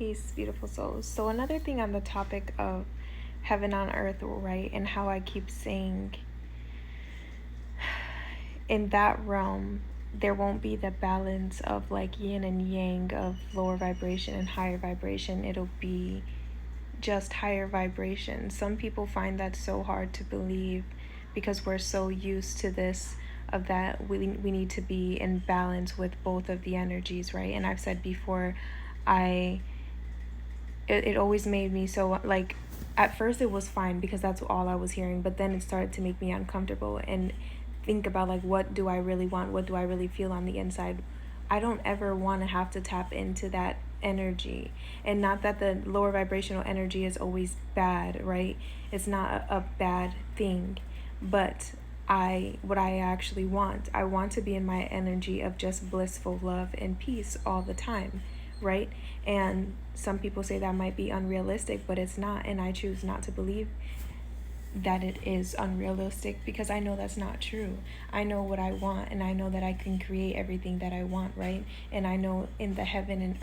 Peace, beautiful souls. So, another thing on the topic of heaven on earth, right? And how I keep saying in that realm, there won't be the balance of like yin and yang, of lower vibration and higher vibration. It'll be just higher vibration. Some people find that so hard to believe because we're so used to this of that we need to be in balance with both of the energies, right? And I've said before, I it always made me so like, at first it was fine because that's all I was hearing, but then it started to make me uncomfortable and think about like, what do I really want? What do I really feel on the inside? I don't ever want to have to tap into that energy. And not that the lower vibrational energy is always bad, right? It's not a bad thing, but what I actually want, I want to be in my energy of just blissful love and peace all the time, right? And some people say that might be unrealistic, but it's not. And I choose not to believe that it is unrealistic because I know that's not true. I know what I want, and I know that I can create everything that I want, right? And I know in the heaven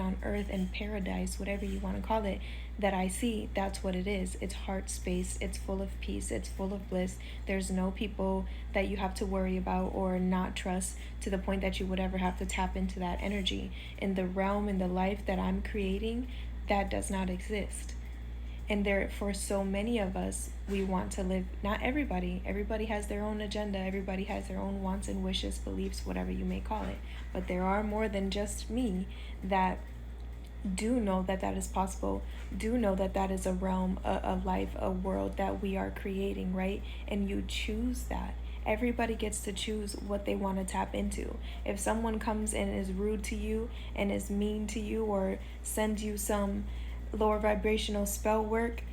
on earth and paradise, whatever you want to call it, that I see, that's what it is. It's heart space, it's full of peace, it's full of bliss. There's no people that you have to worry about or not trust to the point that you would ever have to tap into that energy. In the realm, in the life that I'm creating, that does not exist. And there, for so many of us, we want to live, not everybody has their own agenda, everybody has their own wants and wishes, beliefs, whatever you may call it, but there are more than just me that do know that that is possible, do know that that is a realm, a life, a world that we are creating, right? And you choose that. Everybody gets to choose what they want to tap into. If someone comes and is rude to you and is mean to you or sends you some lower vibrational spell work,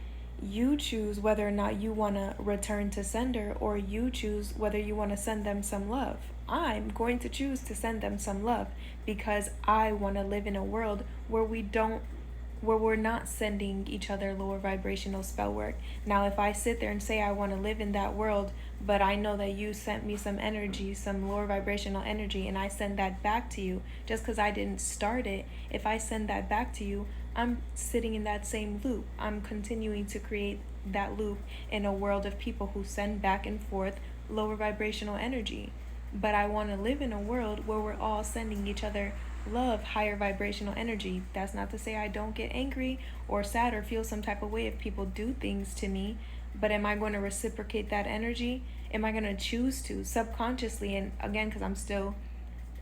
you choose whether or not you want to return to sender, or you choose whether you want to send them some love. I'm going to choose to send them some love because I want to live in a world where we're not sending each other lower vibrational spell work. Now, if I sit there and say I want to live in that world, but I know that you sent me some energy, some lower vibrational energy, and I send that back to you, just because I didn't start it, if I send that back to you, I'm sitting in that same loop. I'm continuing to create that loop in a world of people who send back and forth lower vibrational energy. But I want to live in a world where we're all sending each other love, higher vibrational energy. That's not to say I don't get angry or sad or feel some type of way if people do things to me, but am I going to reciprocate that energy? Am I going to choose to subconsciously? And again, because I'm still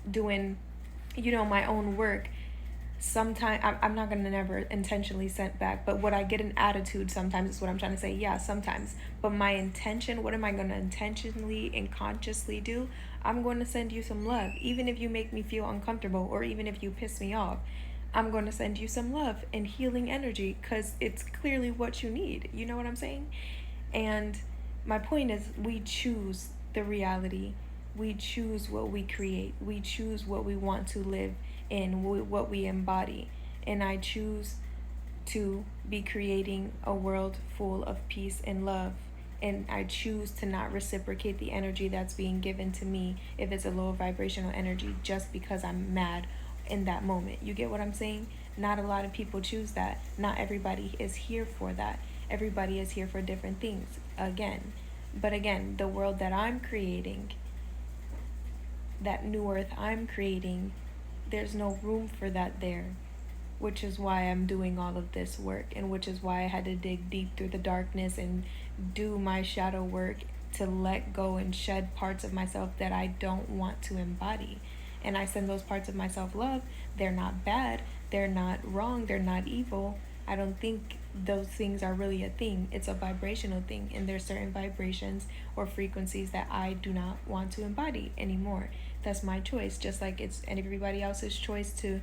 doing, my own work, sometimes I'm not going to never intentionally send back, but what I get an attitude sometimes is what I'm trying to say. Yeah, sometimes, but my intention, what am I going to intentionally and consciously do? I'm going to send you some love, even if you make me feel uncomfortable or even if you piss me off. I'm going to send you some love and healing energy because it's clearly what you need. You know what I'm saying? And my point is, we choose the reality. We choose what we create. We choose what we want to live in, what we embody. And I choose to be creating a world full of peace and love. And I choose to not reciprocate the energy that's being given to me if it's a low vibrational energy just because I'm mad in that moment. You get what I'm saying? Not a lot of people choose that. Not everybody is here for that. Everybody is here for different things. But again, the world that I'm creating, that new earth I'm creating, there's no room for that there, which is why I'm doing all of this work, and which is why I had to dig deep through the darkness and do my shadow work to let go and shed parts of myself that I don't want to embody. And I send those parts of myself love. They're not bad, they're not wrong, they're not evil. I don't think those things are really a thing. It's a vibrational thing, and there's certain vibrations or frequencies that I do not want to embody anymore. That's my choice, just like it's everybody else's choice to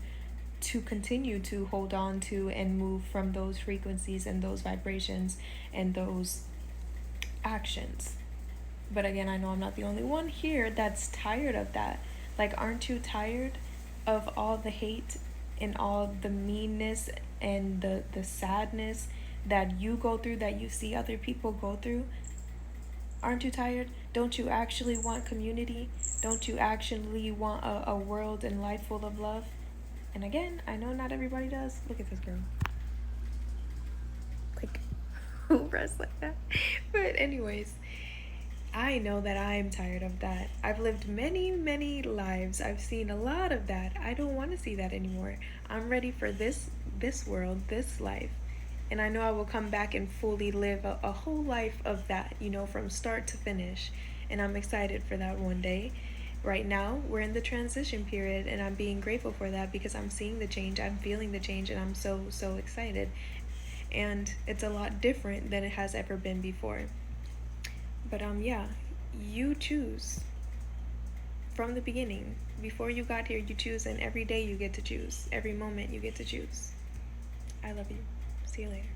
continue to hold on to and move from those frequencies and those vibrations and those actions. But again, I know I'm not the only one here that's tired of that. Like, aren't you tired of all the hate and all the meanness and the sadness that you go through, that you see other people go through? Aren't you tired? Don't you actually want community? Don't you actually want a world and life full of love? And again, I know not everybody does. Look at this girl. Like, who rests like that? But, anyways, I know that I'm tired of that. I've lived many, many lives. I've seen a lot of that. I don't want to see that anymore. I'm ready for this world, this life. And I know I will come back and fully live a whole life of that, from start to finish. And I'm excited for that one day. Right now, we're in the transition period, and I'm being grateful for that because I'm seeing the change, I'm feeling the change, and I'm so, so excited. And it's a lot different than it has ever been before. But yeah, you choose from the beginning. Before you got here, you choose, and every day you get to choose. Every moment you get to choose. I love you. See you later.